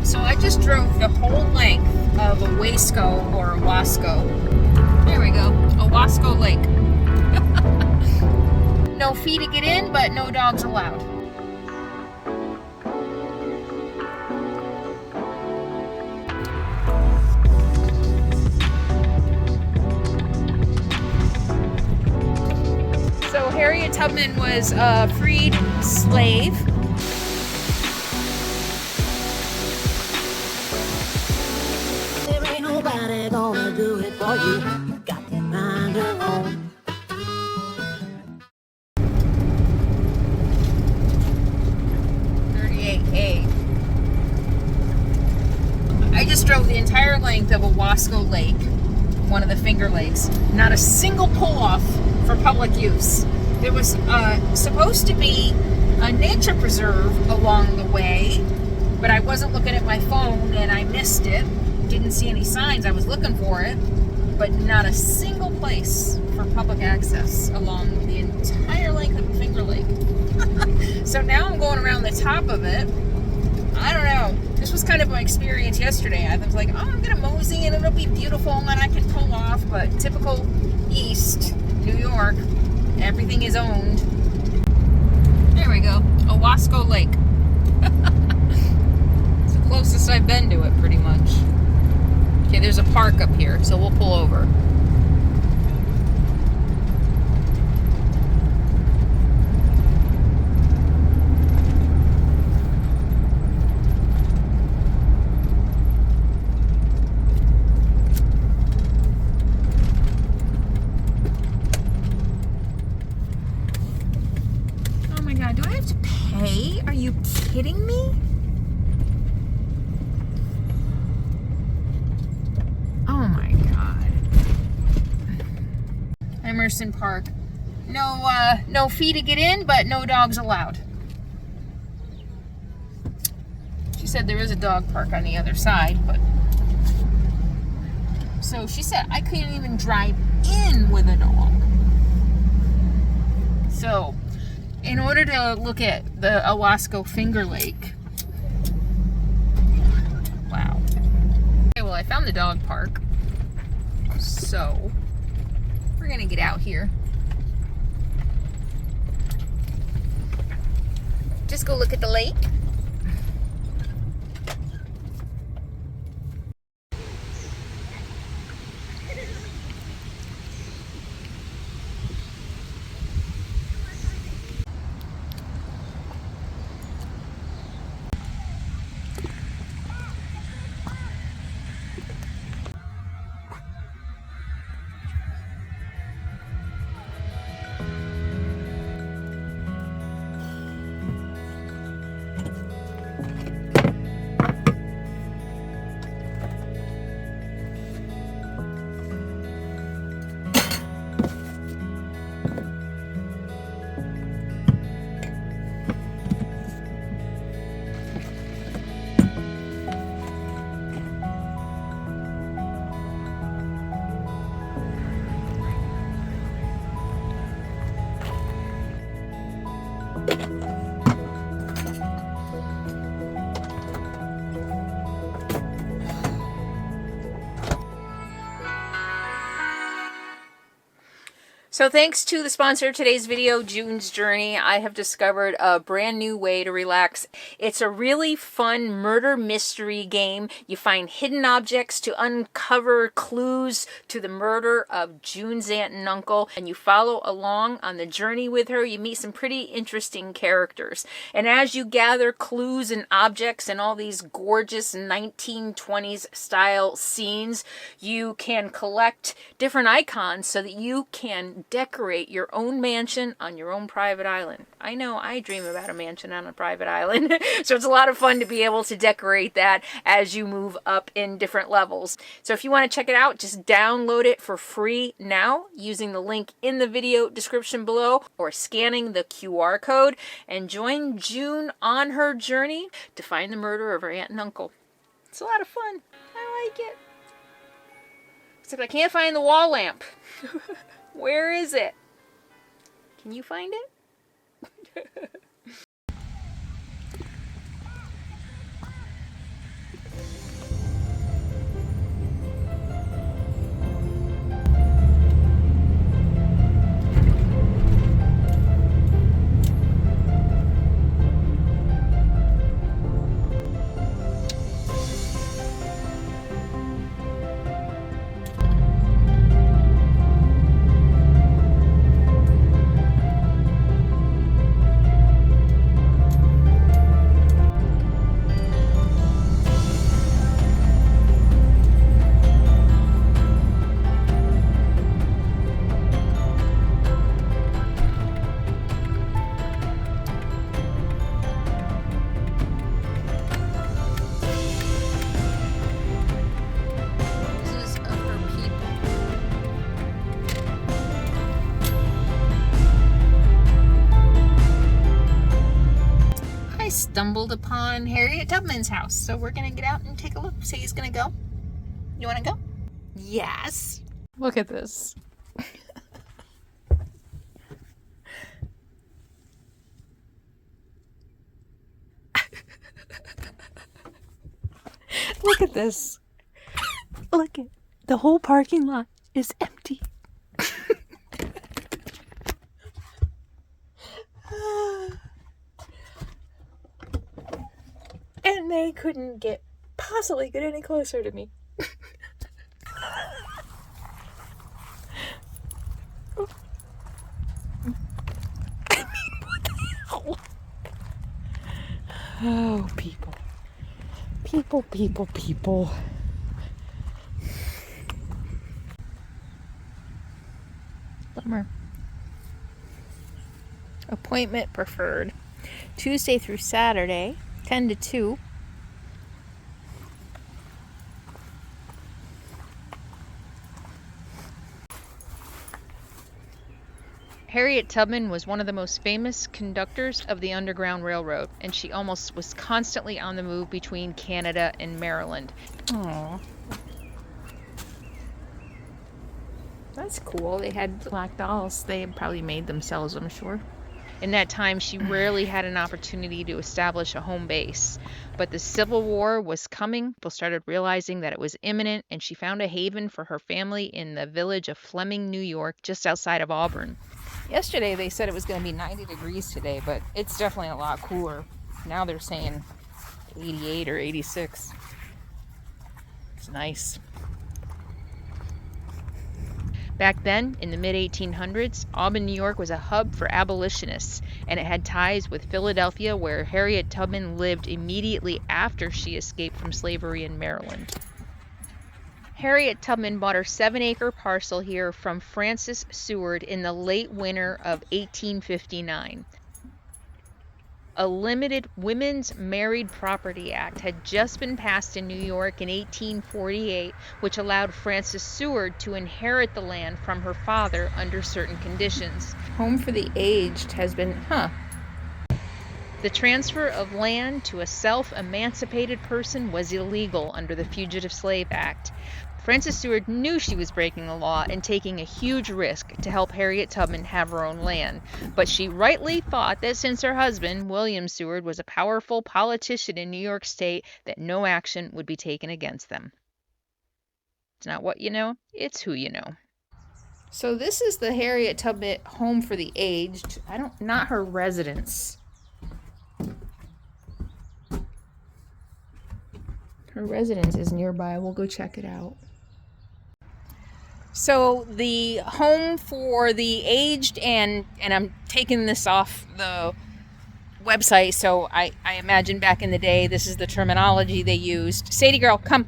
So I just drove the whole length of a Wasco or a Wasco. There we go, a Wasco Lake. No fee to get in, but no dogs allowed. So Harriet Tubman was a freed slave. There ain't nobody gonna do it for you. You got to find your own. I just drove the entire length of a Wasco Lake, one of the Finger Lakes. Not a single pull-off for public use. There was supposed to be a nature preserve along the way, but I wasn't looking at my phone and I missed it. Didn't see any signs. I was looking for it, but not a single place for public access along the entire length of the Finger Lake. So now I'm going around the top of it. I don't know. This was kind of my experience yesterday. I was like, oh, I'm going to mosey and it'll be beautiful and then I can pull off. But typical East New York, everything is owned. There we go. A Wasco Lake. It's the closest I've been to it, pretty much. Okay, there's a park up here, so we'll pull over. Do I have to pay? Are you kidding me? Oh my God. Emerson Park. No fee to get in, but no dogs allowed. She said there is a dog park on the other side, but... So she said I couldn't even drive in with a dog. So... in order to look at the Wasco Finger Lake, wow. Okay, well, I found the dog park, so we're gonna get out here. Just go look at the lake. So thanks to the sponsor of today's video, June's Journey, I have discovered a brand new way to relax. It's a really fun murder mystery game. You find hidden objects to uncover clues to the murder of June's aunt and uncle, and you follow along on the journey with her. You meet some pretty interesting characters. And as you gather clues and objects in all these gorgeous 1920s style scenes, you can collect different icons so that you can decorate your own mansion on your own private island. I know I dream about a mansion on a private island, so it's a lot of fun to be able to decorate that as you move up in different levels. So if you want to check it out, just download it for free now using the link in the video description below or scanning the QR code, and join June on her journey to find the murder of her aunt and uncle. It's a lot of fun. I like it. Except I can't find the wall lamp. Where is it? Can you find it? stumbled upon Harriet Tubman's house. So we're gonna get out and take a look. Say he's gonna go. You wanna go? Yes. Look at this. Look at this. Look at the whole parking lot is empty. And they couldn't possibly get any closer to me. I mean, what the hell? Oh, people. People. Bummer. Appointment preferred. Tuesday through Saturday, 10 to 2. Harriet Tubman was one of the most famous conductors of the Underground Railroad, and she almost was constantly on the move between Canada and Maryland. Aww. That's cool. They had black dolls. They probably made themselves, I'm sure. In that time, she rarely had an opportunity to establish a home base. But the Civil War was coming. People started realizing that it was imminent, and she found a haven for her family in the village of Fleming, New York, just outside of Auburn. Yesterday, they said it was going to be 90 degrees today, but it's definitely a lot cooler. Now they're saying 88 or 86. It's nice. Back then, in the mid-1800s, Auburn, New York was a hub for abolitionists, and it had ties with Philadelphia, where Harriet Tubman lived immediately after she escaped from slavery in Maryland. Harriet Tubman bought her 7-acre parcel here from Francis Seward in the late winter of 1859. A limited Women's Married Property Act had just been passed in New York in 1848, which allowed Frances Seward to inherit the land from her father under certain conditions. Home for the aged has been, The transfer of land to a self-emancipated person was illegal under the Fugitive Slave Act. Frances Seward knew she was breaking the law and taking a huge risk to help Harriet Tubman have her own land, but she rightly thought that since her husband, William Seward, was a powerful politician in New York State, that no action would be taken against them. It's not what you know, it's who you know. So this is the Harriet Tubman Home for the Aged. Not her residence. Her residence is nearby. We'll go check it out. So the home for the aged, and I'm taking this off the website, so I imagine back in the day this is the terminology they used. Sadie girl, come.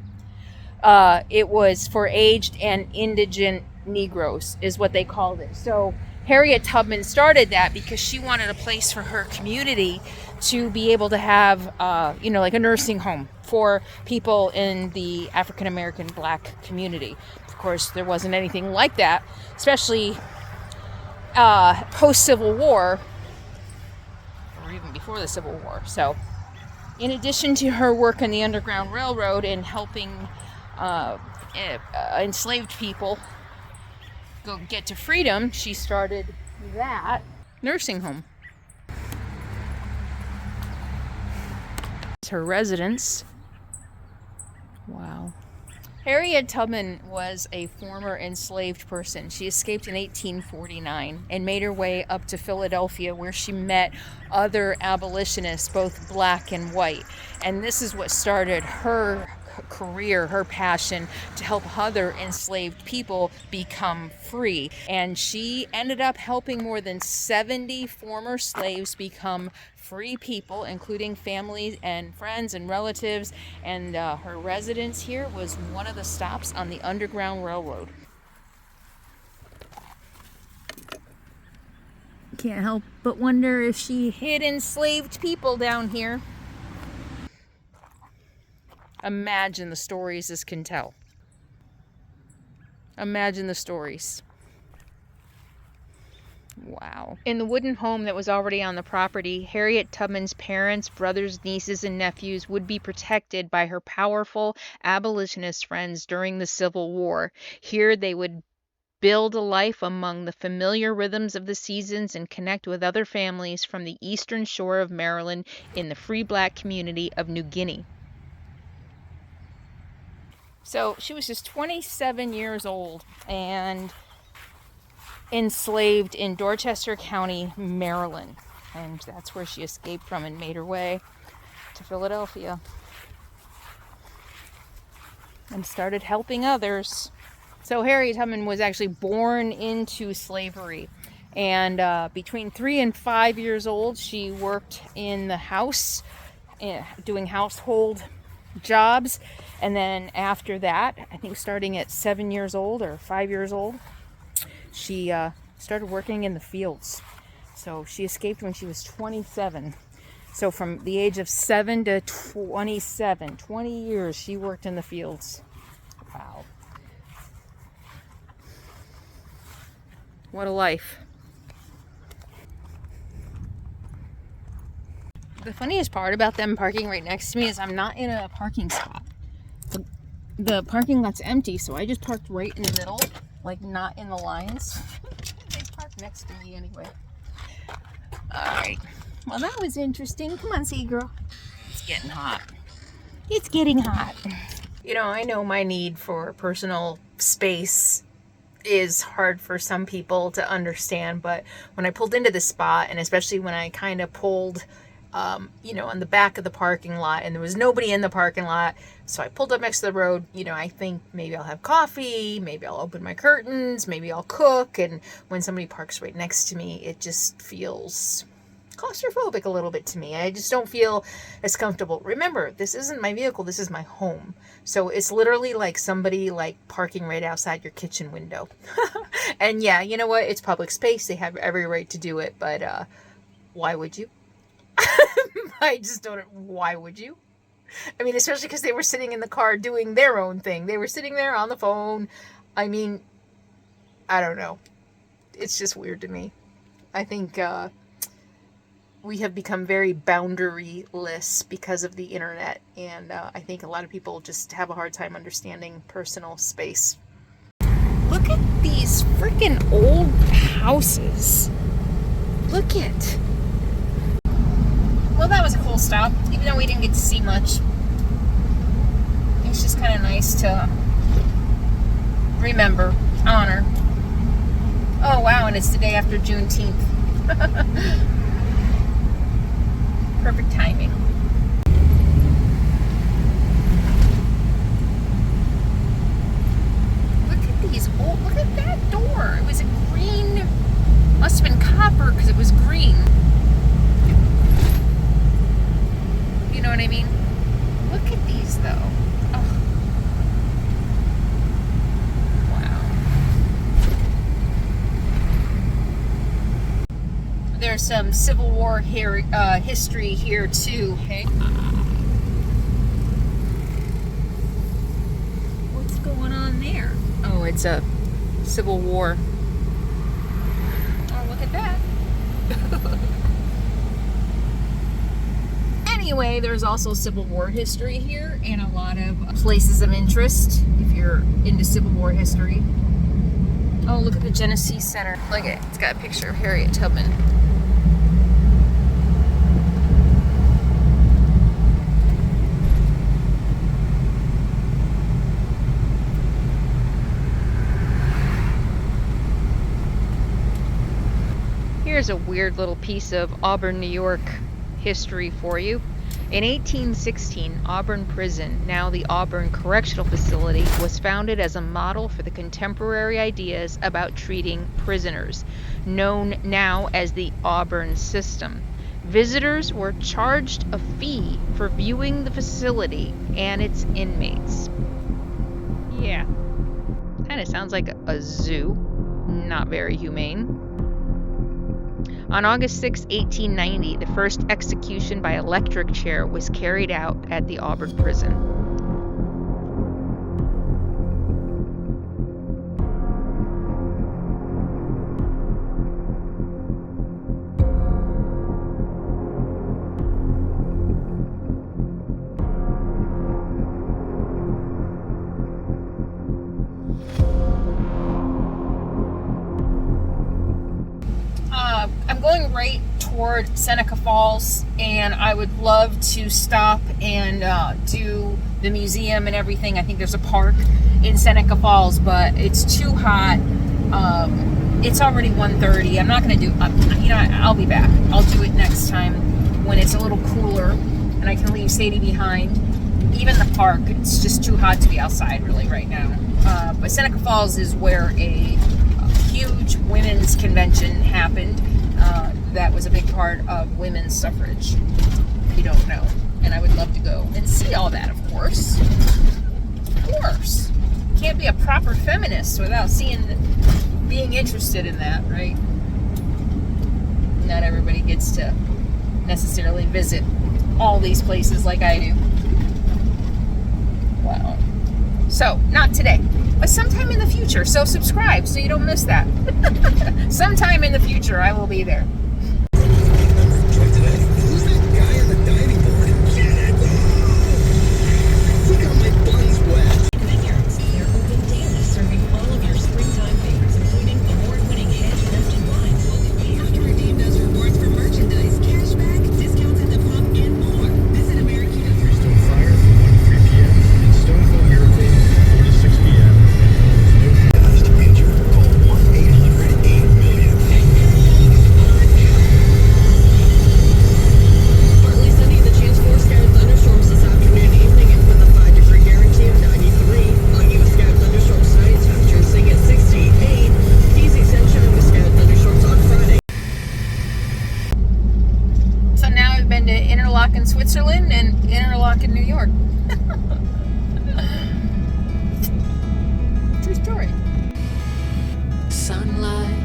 It was for aged and indigent Negroes is what they called it. So Harriet Tubman started that because she wanted a place for her community to be able to have, like a nursing home for people in the African American Black community. Of course, there wasn't anything like that, especially post-Civil War, or even before the Civil War. So, in addition to her work on the Underground Railroad and helping enslaved people go get to freedom, she started that nursing home. It's her residence. Wow. Harriet Tubman was a former enslaved person. She escaped in 1849 and made her way up to Philadelphia, where she met other abolitionists, both black and white. And this is what started her career, her passion to help other enslaved people become free. And she ended up helping more than 70 former slaves become free people, including family and friends and relatives. And her residence here was one of the stops on the Underground Railroad. Can't help but wonder if she hid enslaved people down here. Imagine the stories this can tell. Imagine the stories. Wow. In the wooden home that was already on the property, Harriet Tubman's parents, brothers, nieces, and nephews would be protected by her powerful abolitionist friends during the Civil War. Here they would build a life among the familiar rhythms of the seasons and connect with other families from the eastern shore of Maryland in the free black community of New Guinea. So she was just 27 years old and enslaved in Dorchester County, Maryland. And that's where she escaped from and made her way to Philadelphia and started helping others. So Harriet Tubman was actually born into slavery. And between 3 and 5 years old, she worked in the house, doing household jobs. And then after that, I think starting at 7 years old or 5 years old, she started working in the fields. So she escaped when she was 27. So from the age of 7 to 27, 20 years, she worked in the fields. Wow. What a life. The funniest part about them parking right next to me is I'm not in a parking spot. The parking lot's empty, so I just parked right in the middle, like not in the lines. They parked next to me anyway. Alright. Well, that was interesting. Come on, see, girl. It's getting hot. It's getting hot. You know, I know my need for personal space is hard for some people to understand, but when I pulled into this spot, and especially when I kind of pulled you know, on the back of the parking lot and there was nobody in the parking lot, so I pulled up next to the road. You know, I think maybe I'll have coffee, maybe I'll open my curtains, maybe I'll cook. And when somebody parks right next to me, it just feels claustrophobic a little bit to me. I just don't feel as comfortable. Remember, this isn't my vehicle, this is my home. So it's literally like somebody like parking right outside your kitchen window. And yeah, you know what? It's public space. They have every right to do it, but why would you? I just don't. Why would you? I mean, especially because they were sitting in the car doing their own thing. They were sitting there on the phone. I mean, I don't know. It's just weird to me. I think we have become very boundaryless because of the internet. And I think a lot of people just have a hard time understanding personal space. Look at these freaking old houses. Look at. Well, that was a cool stop, even though we didn't get to see much. It's just kind of nice to remember, honor. Oh, wow, and it's the day after Juneteenth. Perfect timing. Look at these old, look at that door. It was a green, must have been copper because it was green. You know what I mean? Look at these, though. Oh. Wow. There's some Civil War here, history here, too. Okay. What's going on there? Oh, it's a Civil War. Oh, look at that. Anyway, there's also Civil War history here and a lot of places of interest if you're into Civil War history. Oh, look at the Genesee Center. Look at it. It's got a picture of Harriet Tubman. Here's a weird little piece of Auburn, New York history for you. In 1816, Auburn Prison, now the Auburn Correctional Facility, was founded as a model for the contemporary ideas about treating prisoners, known now as the Auburn System. Visitors were charged a fee for viewing the facility and its inmates. Yeah, kind of sounds like a zoo. Not very humane. On August 6, 1890, the first execution by electric chair was carried out at the Auburn prison. right toward Seneca Falls, and I would love to stop and do the museum and everything. I think there's a park in Seneca Falls, but it's too hot. It's already 1:30. I'm not going to do, you know, I'll be back. I'll do it next time when it's a little cooler and I can leave Sadie behind. Even the park, it's just too hot to be outside really right now. But Seneca Falls is where a huge women's convention happened. That was a big part of women's suffrage, if you don't know. And I would love to go and see all that, of course. Of course. Can't be a proper feminist without being interested in that, right? Not everybody gets to necessarily visit all these places like I do. Wow. So, not today, but sometime in the future. So subscribe so you don't miss that. Sometime in the future, I will be there. Who's that guy on the diving board? Look how my bun's wet. Vineyards. They're open daily, serving all of your springtime favorites, including award-winning hand-crafted wines. You have to redeem those rewards for merchandise, cashback, discounts at the pub, and more. Visit Americana. Stone Fire from 1 to 3 p.m. and Stoneville Hurricane from 4 to 6 p.m. Fast Ranger. Call 1-800-8-million. Partly sunny, the chance for scattered thunderstorms this afternoon, evening, and with a 5-degree guarantee of 93. Foggy with scattered thunderstorms tonight, temperatures sitting at 68. Easy sunshine with scattered thunderstorms on Friday. So now I've been to Interlaken, Switzerland, and Interlaken, New York. True story. Sunlight,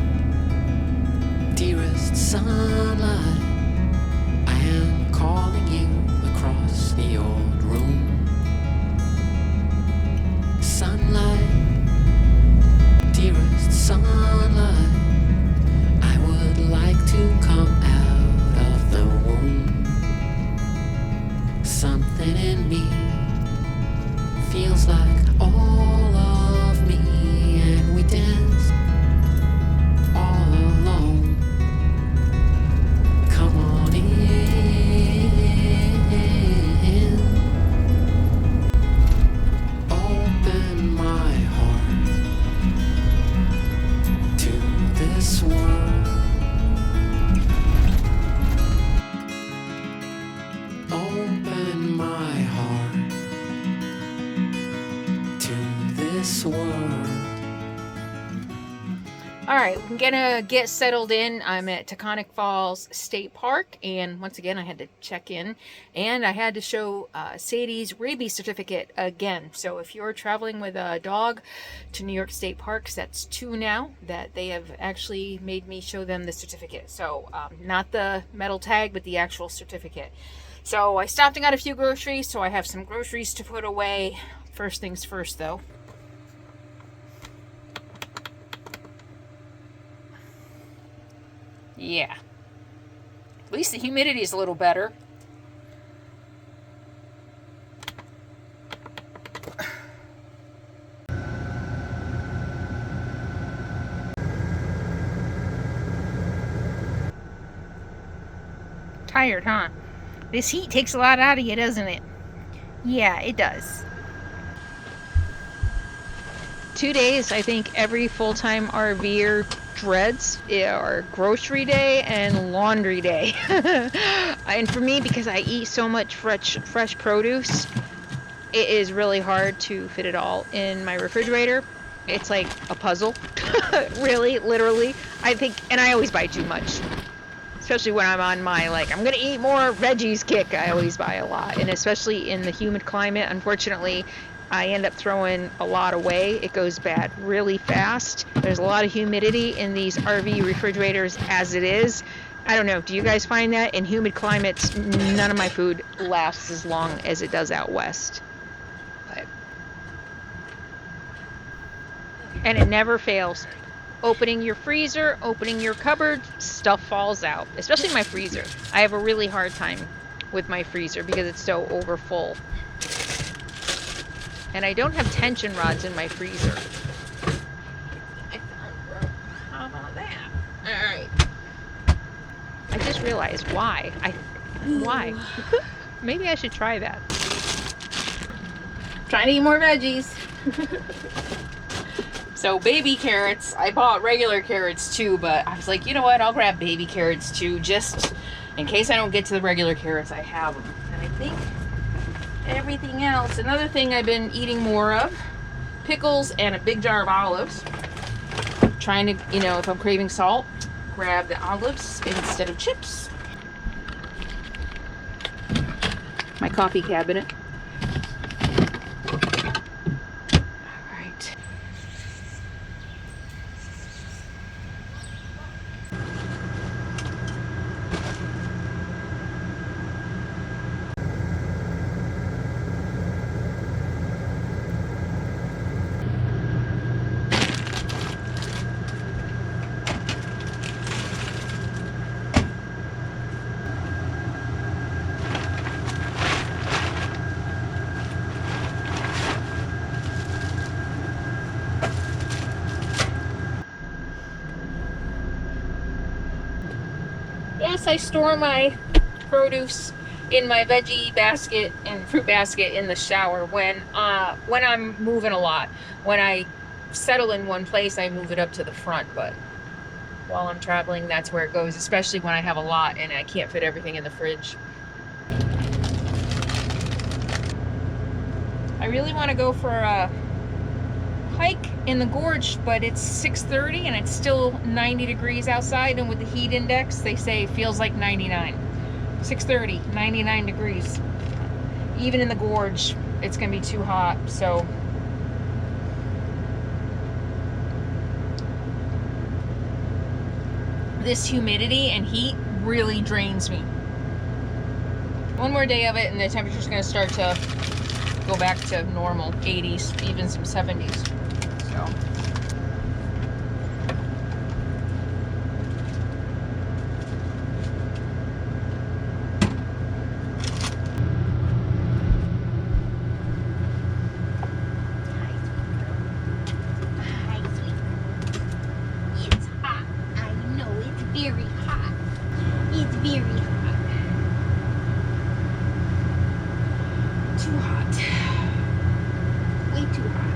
dearest sunlight, I am calling you across the old room. Sunlight, dearest sunlight, I would like to come out of the womb. Something in me feels like all of me, and we dance all alone. Come on in. Open my heart to this world. Open my heart to this world. All right, I'm gonna get settled in. I'm at Taconic Falls State Park, and once again, I had to check in, and I had to show Sadie's rabies certificate again. So if you're traveling with a dog to New York State Parks, that's 2 now that they have actually made me show them the certificate. So not the metal tag, but the actual certificate. So I stopped and got a few groceries, so I have some groceries to put away. First things first, though. Yeah. At least the humidity is a little better. Tired, huh? This heat takes a lot out of you, doesn't it? Yeah, it does. 2 days, I think every full-time RVer dreads are grocery day and laundry day. And for me, because I eat so much fresh produce, it is really hard to fit it all in my refrigerator. It's like a puzzle. Really, literally. I think, and I always buy too much. Especially when I'm on my, like, I'm gonna eat more veggies kick. I always buy a lot. And especially in the humid climate, unfortunately, I end up throwing a lot away. It goes bad really fast. There's a lot of humidity in these RV refrigerators as it is. I don't know, do you guys find that? In humid climates, none of my food lasts as long as it does out west. And it never fails. Opening your freezer, opening your cupboard, stuff falls out. Especially my freezer. I have a really hard time with my freezer because it's so over full. And I don't have tension rods in my freezer. How about that? Alright. realized why. Why? Maybe I should try that. Trying to eat more veggies. So baby carrots, I bought regular carrots too, but I was like, you know what, I'll grab baby carrots too, just in case I don't get to the regular carrots, I have them. And I think everything else, another thing I've been eating more of, pickles and a big jar of olives. Trying to, you know, if I'm craving salt, grab the olives instead of chips. My coffee cabinet. Yes, I store my produce in my veggie basket and fruit basket in the shower when I'm moving a lot. When I settle in one place, I move it up to the front, but while I'm traveling, that's where it goes, especially when I have a lot and I can't fit everything in the fridge. I really want to go for a hike in the gorge, but it's 6:30 and it's still 90 degrees outside, and with the heat index they say it feels like 99. 6:30, 99 degrees. Even in the gorge it's gonna be too hot. So this humidity and heat really drains me. One more day of it and the temperature's gonna start to go back to normal, 80s, even some 70s. So Hi, sweet girl. It's hot. I know it's very hot. It's very hot. Too hot. Way too hot.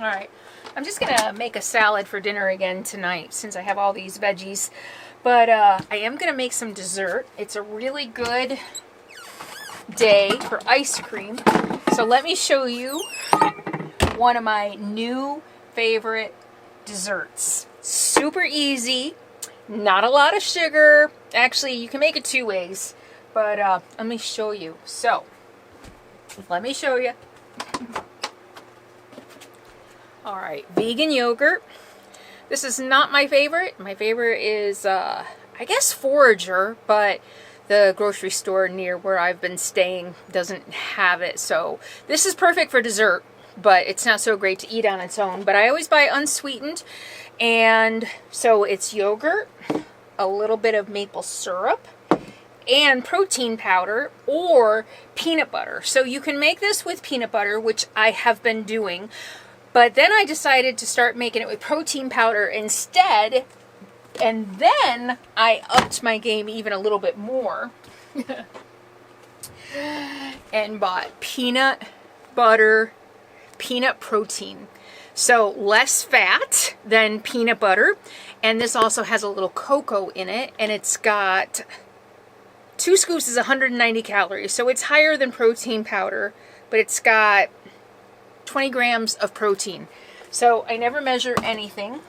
all right, I'm just gonna make a salad for dinner again tonight since I have all these veggies, but I am gonna make some dessert. It's a really good day for ice cream, so let me show you one of my new favorite desserts. Super easy, not a lot of sugar. Actually, you can make it two ways, but let me show you. So let me show you. All right, vegan yogurt. This is not my favorite. My favorite is, I guess, Forager, but the grocery store near where I've been staying doesn't have it. So this is perfect for dessert, but it's not so great to eat on its own. But I always buy unsweetened, and so it's yogurt, a little bit of maple syrup, and protein powder or peanut butter. So you can make this with peanut butter, which I have been doing. But then I decided to start making it with protein powder instead, and then I upped my game even a little bit more and bought peanut butter, peanut protein. So less fat than peanut butter, and this also has a little cocoa in it, and it's got 2 scoops is 190 calories, so it's higher than protein powder, but it's got 20 grams of protein. So I never measure anything.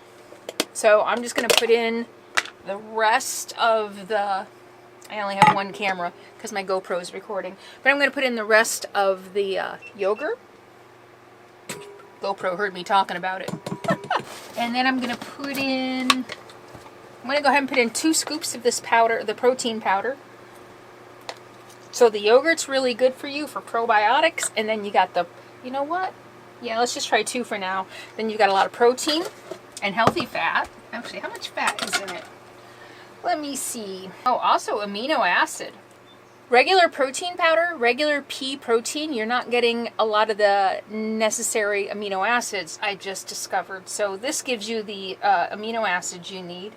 So I'm just going to put in the rest of the, I only have one camera because my GoPro is recording, but I'm going to put in the rest of the yogurt. GoPro heard me talking about it. And then I'm going to put in, I'm going to go ahead and put in 2 scoops of this powder, the protein powder. So the yogurt's really good for you for probiotics, and then you got the, you know what? Yeah, let's just try 2 for now. Then you got a lot of protein and healthy fat. Actually, how much fat is in it? Let me see. Oh, also amino acid. Regular protein powder, regular pea protein, you're not getting a lot of the necessary amino acids I just discovered. So this gives you the amino acids you need.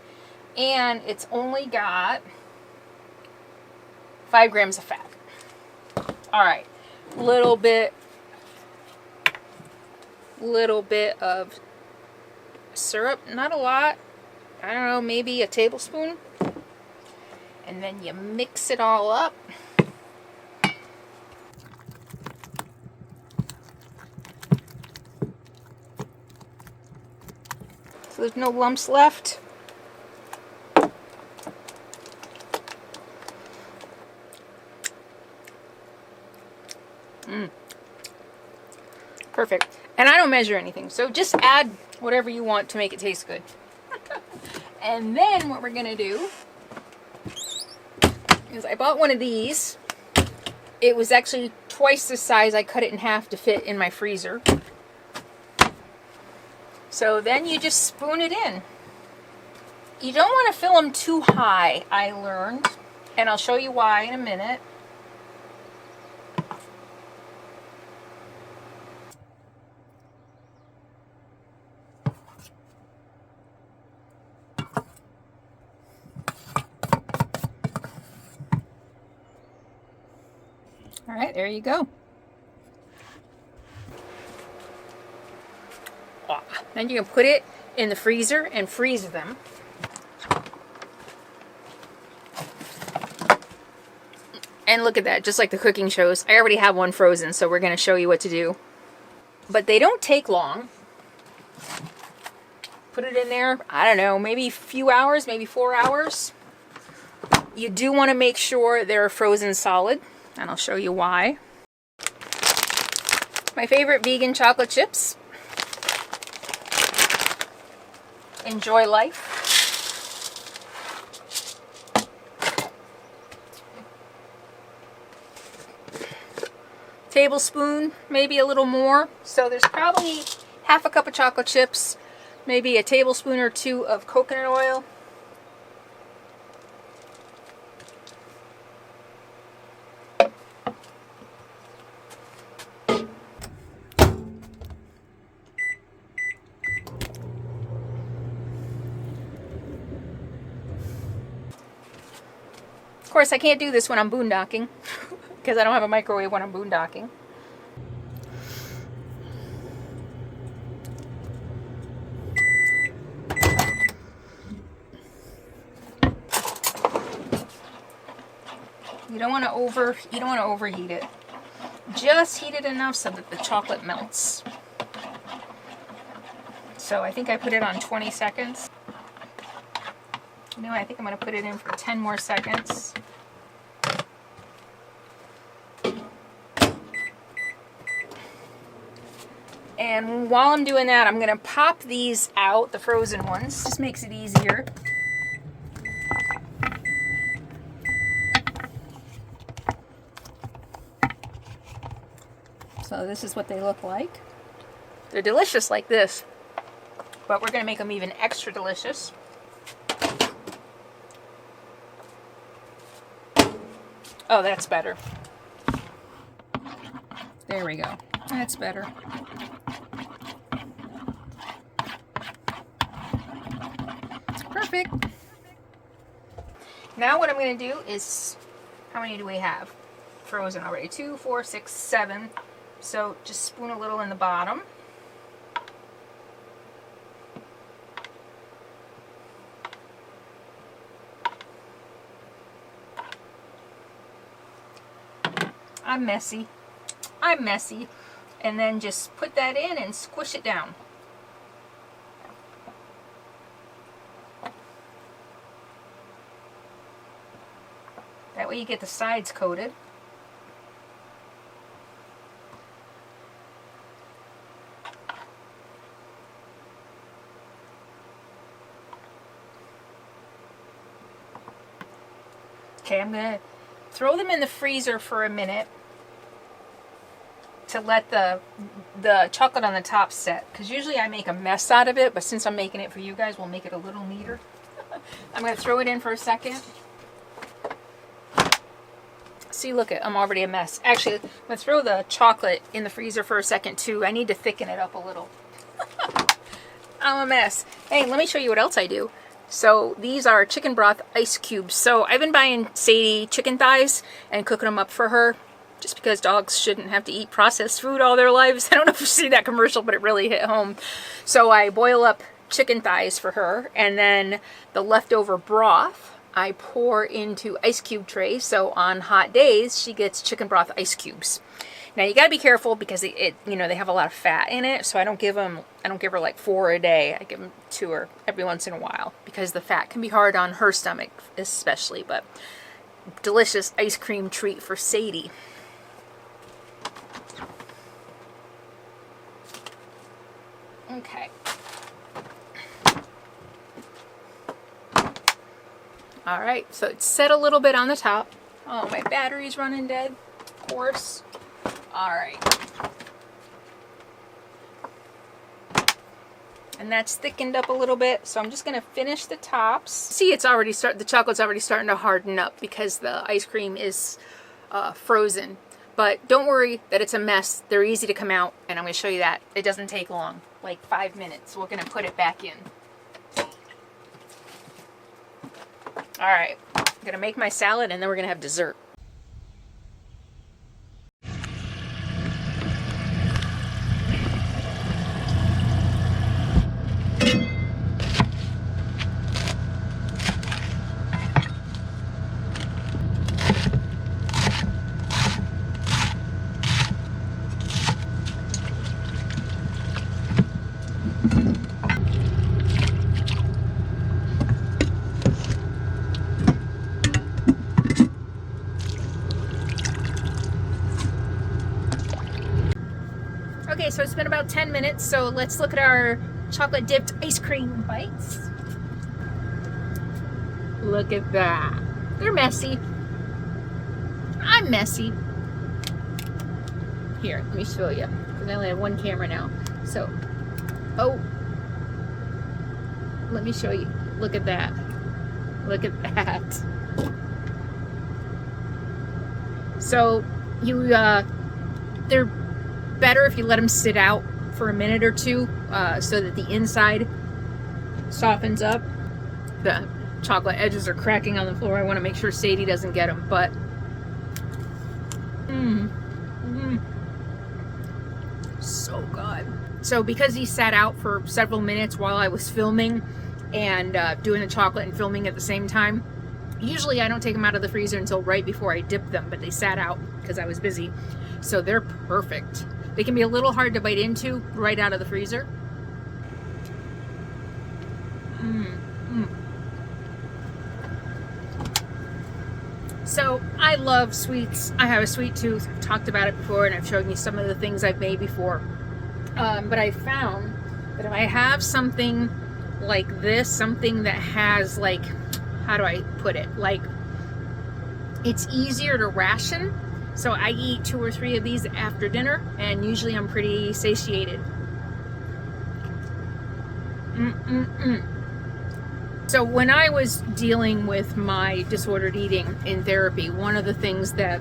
And it's only got 5 grams of fat. All right, little bit of syrup, not a lot. I don't know, maybe a tablespoon. And then you mix it all up. So there's no lumps left. Perfect. And I don't measure anything, so just add whatever you want to make it taste good. And then what we're gonna do is I bought one of these. It was actually twice the size. I cut it in half to fit in my freezer. So then you just spoon it in. You don't want to fill them too high, I learned, and I'll show you why in a minute. All right, there you go. Then you can put it in the freezer and freeze them. And look at that, just like the cooking shows. I already have one frozen, so we're going to show you what to do. But they don't take long. Put it in there, I don't know, maybe a few hours, maybe 4 hours. You do want to make sure they're frozen solid, and I'll show you why. My favorite vegan chocolate chips. Enjoy life. Tablespoon, maybe a little more. So there's probably half a cup of chocolate chips, maybe a tablespoon or 2 of coconut oil. Of course, I can't do this when I'm boondocking because I don't have a microwave when I'm boondocking. You don't want to overheat it. Just heat it enough so that the chocolate melts. So I think I put it on 20 seconds. You know, I think I'm going to put it in for 10 more seconds. And while I'm doing that, I'm going to pop these out, the frozen ones. Just makes it easier. So this is what they look like. They're delicious like this, but we're going to make them even extra delicious. Oh, that's better. There we go. That's better. Perfect. Now what I'm going to do is, how many do we have frozen already? 2, 4, 6, 7. So just spoon a little in the bottom. I'm messy. And then just put that in and squish it down. That way you get the sides coated. Okay, I'm going to throw them in the freezer for a minute to let the chocolate on the top set, because usually I make a mess out of it, but since I'm making it for you guys, we'll make it a little neater. I'm going to throw it in for a second. See, look, I'm already a mess. Actually, I'm going to throw the chocolate in the freezer for a second too. I need to thicken it up a little. I'm a mess. Hey, let me show you what else I do. So these are chicken broth ice cubes. So I've been buying Sadie chicken thighs and cooking them up for her, just because dogs shouldn't have to eat processed food all their lives. I don't know if you've seen that commercial, but it really hit home. So I boil up chicken thighs for her, and then the leftover broth I pour into ice cube trays. So on hot days, she gets chicken broth ice cubes. Now you got to be careful because you know, they have a lot of fat in it. So I don't give her like 4 a day. I give them to her every once in a while because the fat can be hard on her stomach, especially. But delicious ice cream treat for Sadie. Okay. All right, so it's set a little bit on the top. Oh, my battery's running dead, of course. All right. And that's thickened up a little bit, so I'm just gonna finish the tops. See, the chocolate's already starting to harden up because the ice cream is frozen. But don't worry that it's a mess. They're easy to come out, and I'm gonna show you that. It doesn't take long, like 5 minutes. We're gonna put it back in. All right, I'm gonna make my salad and then we're gonna have dessert. Okay, so it's been about 10 minutes, so let's look at our chocolate dipped ice cream bites. Look at that. They're messy. I'm messy. Here, let me show you. I only have one camera now. So, oh, let me show you. Look at that. Look at that. So, they're better if you let them sit out for a minute or two so that the inside softens up. The chocolate edges are cracking on the floor. I want to make sure Sadie doesn't get them, but so good. So because he sat out for several minutes while I was filming and doing the chocolate and filming at the same time, usually I don't take them out of the freezer until right before I dip them, but they sat out because I was busy. So they're perfect. They can be a little hard to bite into right out of the freezer. So I love sweets. I have a sweet tooth. I've talked about it before, and I've shown you some of the things I've made before. But I found that if I have something like this, something that has, like, how do I put it? Like, it's easier to ration. So I eat 2 or 3 of these after dinner, and usually I'm pretty satiated. So when I was dealing with my disordered eating in therapy, one of the things that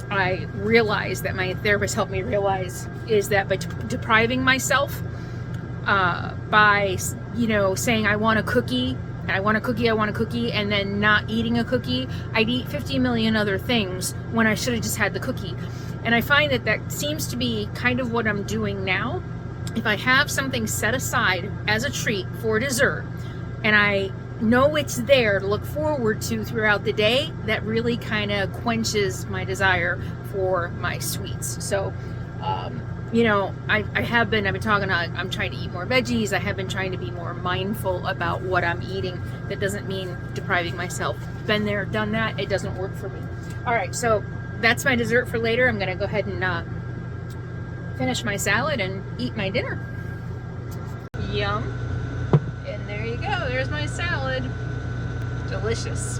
I realized, that my therapist helped me realize, is that by depriving myself, by, you know, saying I want a cookie, I want a cookie, I want a cookie, and then not eating a cookie, I'd eat 50 million other things when I should have just had the cookie. And I find that that seems to be kind of what I'm doing now. If I have something set aside as a treat for dessert, and I know it's there to look forward to throughout the day, that really kind of quenches my desire for my sweets. So, you know, I've been talking, I'm trying to eat more veggies. I have been trying to be more mindful about what I'm eating. That doesn't mean depriving myself. Been there, done that. It doesn't work for me. All right, so that's my dessert for later. I'm gonna go ahead and finish my salad and eat my dinner. Yum. And there you go, there's my salad. Delicious.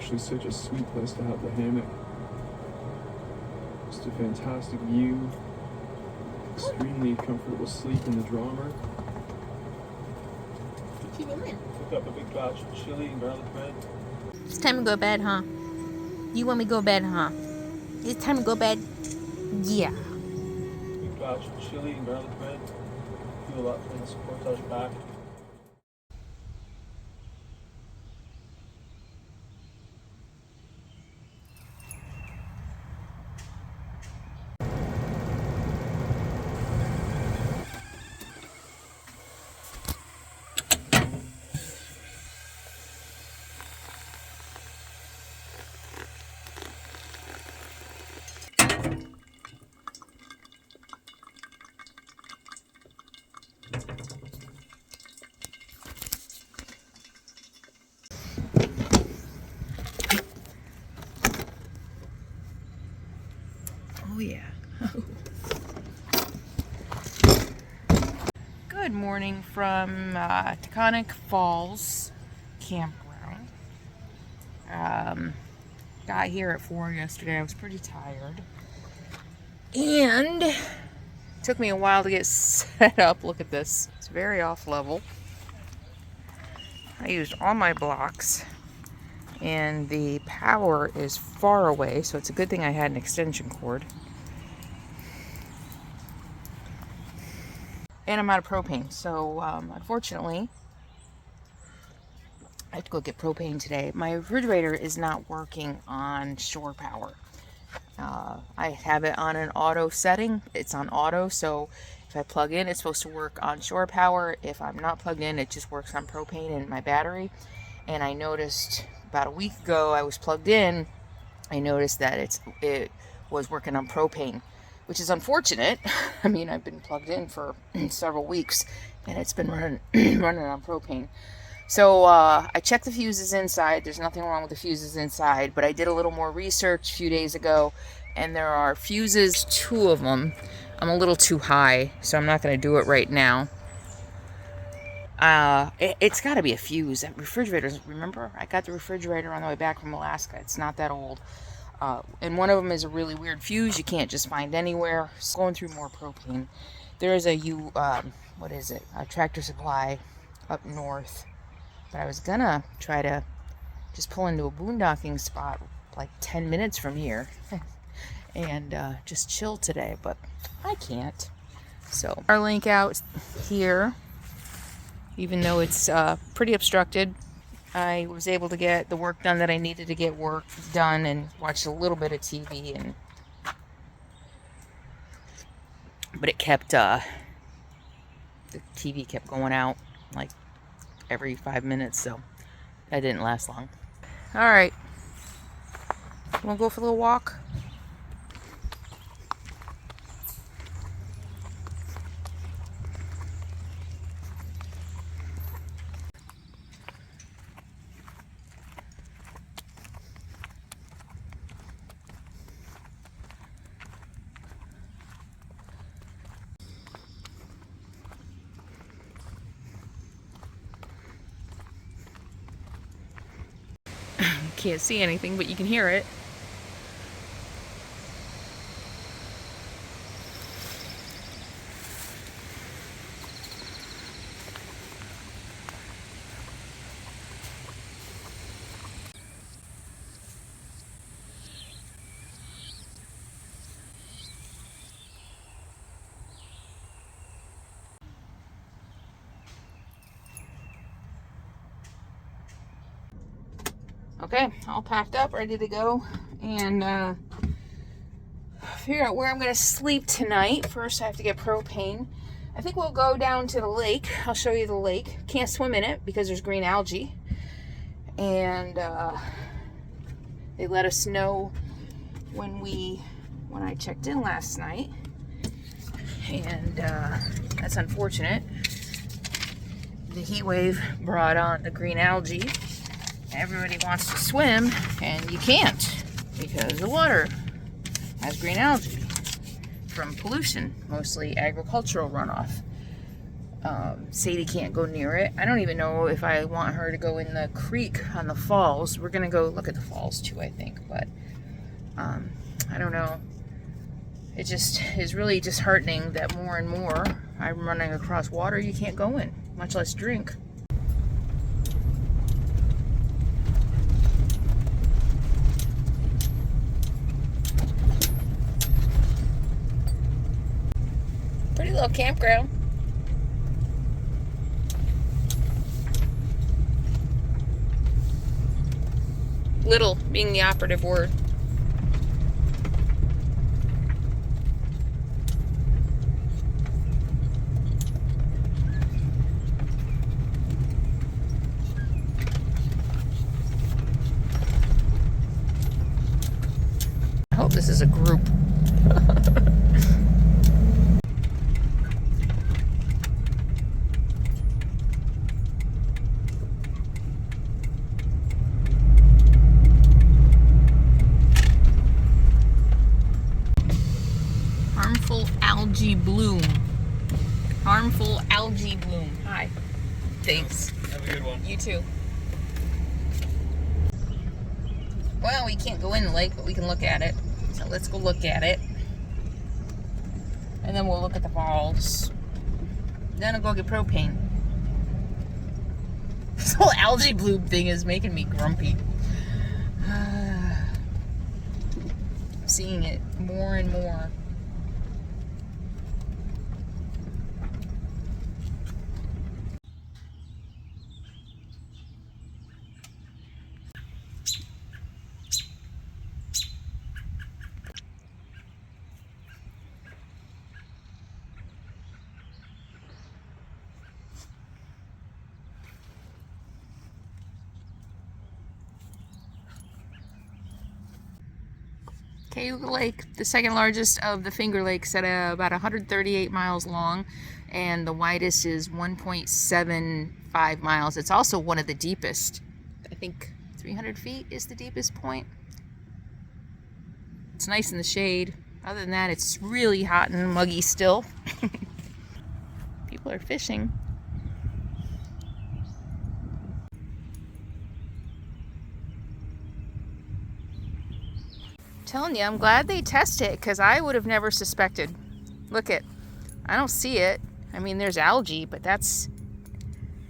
actually such a sweet place to have the hammock. Just a fantastic view. Extremely comfortable sleep in the drama. What you doing? Cook up a big batch of chili and garlic bread. It's time to go to bed, huh? You want me to go to bed, huh? It's time to go to bed? Yeah. Big batch of chili and garlic bread. Feel a lot from the supportage back. Oh yeah. Good morning from Taconic Falls campground. Got here at 4 yesterday. I was pretty tired. And it took me a while to get set up. Look at this. It's very off level. I used all my blocks. And the power is far away, so it's a good thing I had an extension cord. And I'm out of propane, so unfortunately, I have to go get propane today. My refrigerator is not working on shore power. I have it on an auto setting. It's on auto, so if I plug in, it's supposed to work on shore power. If I'm not plugged in, it just works on propane and my battery. And I noticed about a week ago, I was plugged in, I noticed that it was working on propane, which is unfortunate. I mean, I've been plugged in for several weeks and it's been running on propane. So I checked the fuses inside. There's nothing wrong with the fuses inside, but I did a little more research a few days ago, and there are fuses, 2 of them. I'm a little too high, so I'm not going to do it right now. It's got to be a fuse. That refrigerator's, remember, I got the refrigerator on the way back from Alaska. It's not that old. And one of them is a really weird fuse you can't just find anywhere. So going through more propane. There is a what is it? A Tractor Supply up north. But I was gonna try to just pull into a boondocking spot like 10 minutes from here and just chill today, but I can't. So our link out here, even though it's pretty obstructed, I was able to get the work done that I needed to get work done and watch a little bit of TV, but it kept the TV kept going out like every 5 minutes, so that didn't last long. All right, you wanna go for a little walk? Can't see anything, but you can hear it. Okay, all packed up, ready to go, and figure out where I'm going to sleep tonight. First, I have to get propane. I think we'll go down to the lake. I'll show you the lake. Can't swim in it because there's green algae. And they let us know when I checked in last night. And that's unfortunate. The heat wave brought on the green algae. Everybody wants to swim, and you can't because the water has green algae from pollution, mostly agricultural runoff. Sadie can't go near it. I don't even know if I want her to go in the creek on the falls. We're gonna go look at the falls too, I think, but I don't know. It just is really disheartening that more and more I'm running across water you can't go in, much less drink. Pretty little campground. Little being the operative word. I hope this is a group. Harmful algae bloom. Harmful algae bloom. Hi. Thanks. Have a good one. You too. Well, we can't go in the lake, but we can look at it. So let's go look at it. And then we'll look at the falls. Then I'll go get propane. This whole algae bloom thing is making me grumpy. Seeing it more and more. Cayuga Lake, the second largest of the Finger Lakes, at about 138 miles long, and the widest is 1.75 miles. It's also one of the deepest. I think 300 feet is the deepest point. It's nice in the shade. Other than that, it's really hot and muggy still. People are fishing. Telling you, I'm glad they test it, because I would have never suspected. Look it, I don't see it. I mean, there's algae, but that's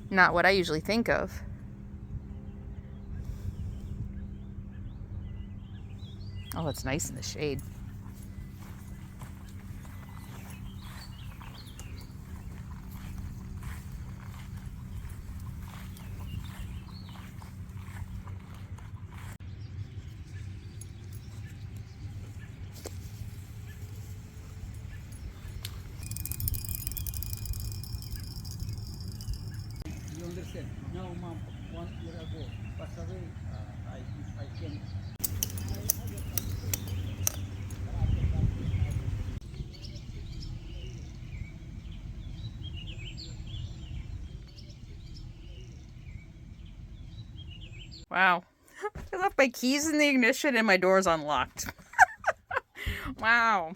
not what I usually think of. Oh, it's nice in the shade. You understand? Now, mom, 1 year ago, passed away. I can. Wow. I left my keys in the ignition and my door's unlocked. Wow.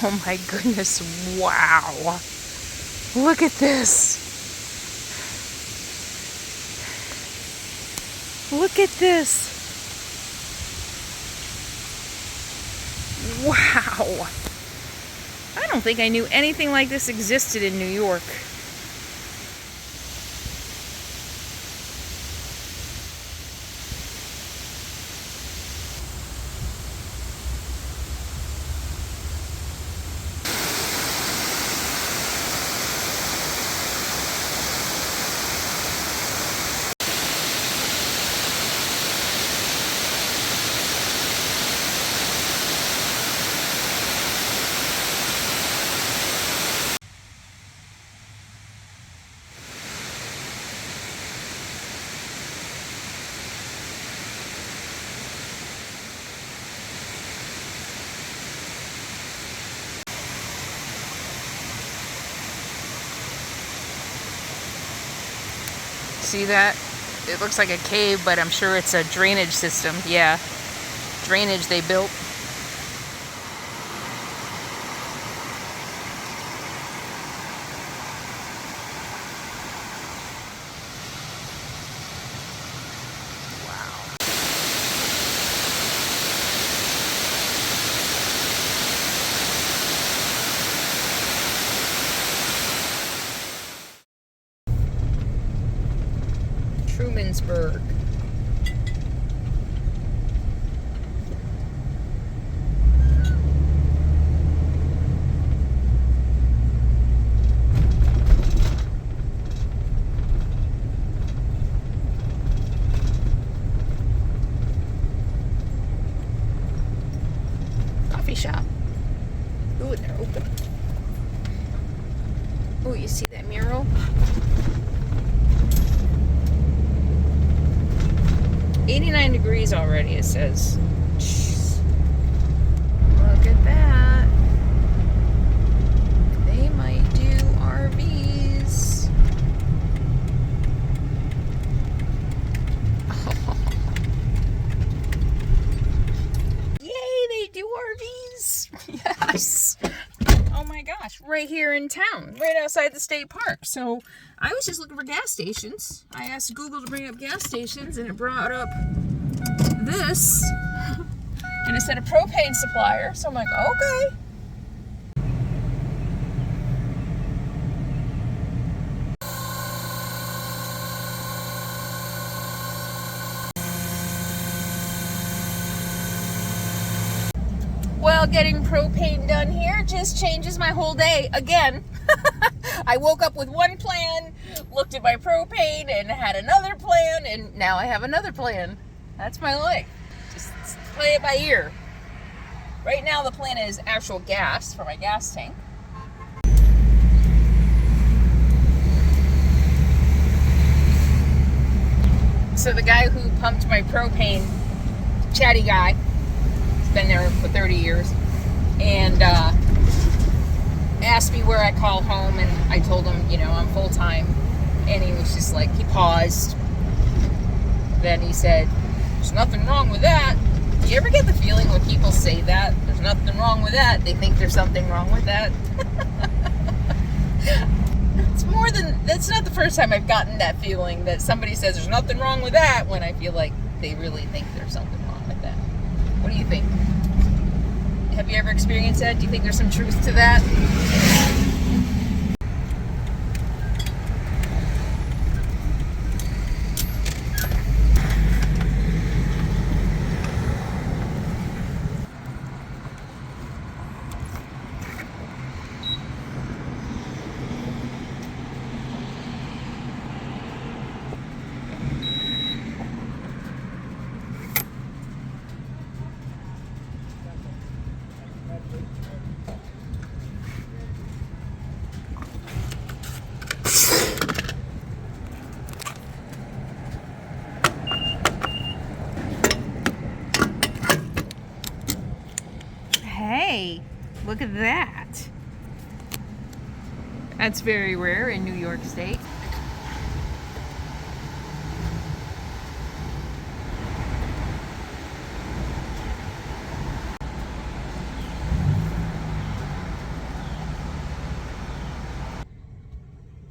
Oh my goodness, wow. Look at this. Look at this. Wow. I don't think I knew anything like this existed in New York. See that? It looks like a cave, but I'm sure it's a drainage system. Yeah, drainage they built. Trumansburg. Coffee shop. Ooh, they're open. Ooh, you see that mural? 89 degrees already, it says. Jeez. Look at that. They might do RVs. Oh. Yay, they do RVs. Yes. Oh my gosh, right here in town, right outside the state park. So I was just looking for gas stations. I asked Google to bring up gas stations and it brought up this. And it said a propane supplier. So I'm like, okay. Well, getting propane done here just changes my whole day again. I woke up with one plan, looked at my propane, and had another plan, and now I have another plan. That's my life. Just play it by ear. Right now the plan is actual gas for my gas tank. So the guy who pumped my propane, chatty guy, he's been there for 30 years, and asked me where I call home, and I told him, you know, I'm full-time, and he was just like, he paused, then he said, there's nothing wrong with that. Do you ever get the feeling when people say that, there's nothing wrong with that, they think there's something wrong with that? That's not the first time I've gotten that feeling that somebody says there's nothing wrong with that, when I feel like they really think there's something wrong with that. What do you think? Have you ever experienced that? Do you think there's some truth to that? Hey, look at that. That's very rare in New York State.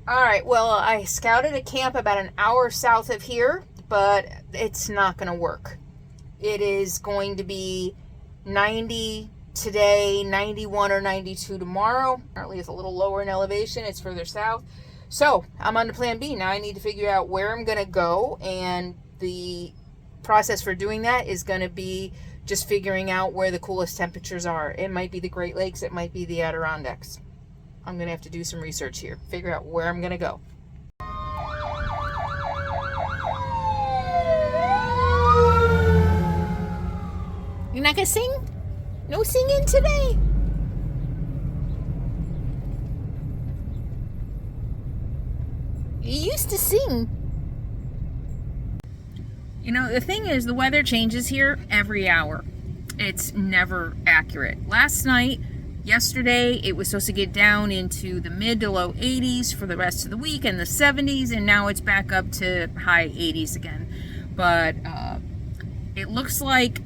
All right, well, I scouted a camp about an hour south of here, but it's not going to work. It is going to be 90 today, 91 or 92 tomorrow. Apparently it's a little lower in elevation. It's further south. So I'm on to plan B. Now I need to figure out where I'm going to go, and the process for doing that is going to be just figuring out where the coolest temperatures are. It might be the Great Lakes. It might be the Adirondacks. I'm going to have to do some research here, figure out where I'm going to go. You're not going to sing? No singing today? You used to sing. You know, the thing is, the weather changes here every hour. It's never accurate. Last night, Yesterday, it was supposed to get down into the mid to low 80s for the rest of the week and the 70s, and now it's back up to high 80s again. But it looks like,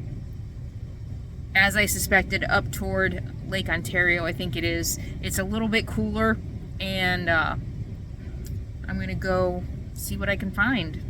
as I suspected, up toward Lake Ontario, I think it is, it's a little bit cooler, and I'm gonna go see what I can find.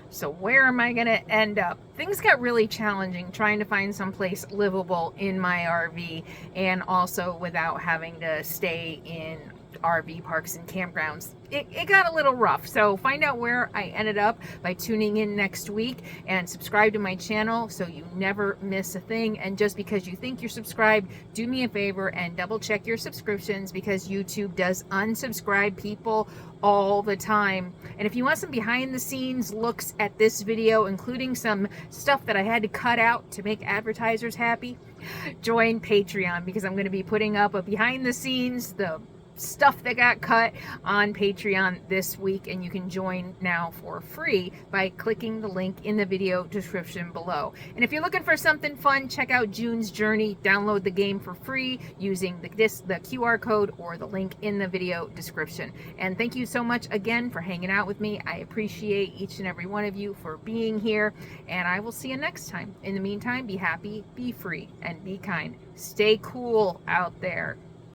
So where am I gonna end up? Things got really challenging trying to find someplace livable in my RV, and also without having to stay in RV parks and campgrounds. It got a little rough. So find out where I ended up by tuning in next week, and subscribe to my channel so you never miss a thing. And just because you think you're subscribed, do me a favor and double check your subscriptions, because YouTube does unsubscribe people all the time. And if you want some behind the scenes looks at this video, including some stuff that I had to cut out to make advertisers happy, join Patreon, because I'm going to be putting up a behind the scenes, the stuff that got cut on Patreon this week, and you can join now for free by clicking the link in the video description below. And if you're looking for something fun, check out June's Journey. Download the game for free using the QR code or the link in the video description. And thank you so much again for hanging out with me. I appreciate each and every one of you for being here, and I will see you next time. In the meantime, be happy, be free, and be kind. Stay cool out there.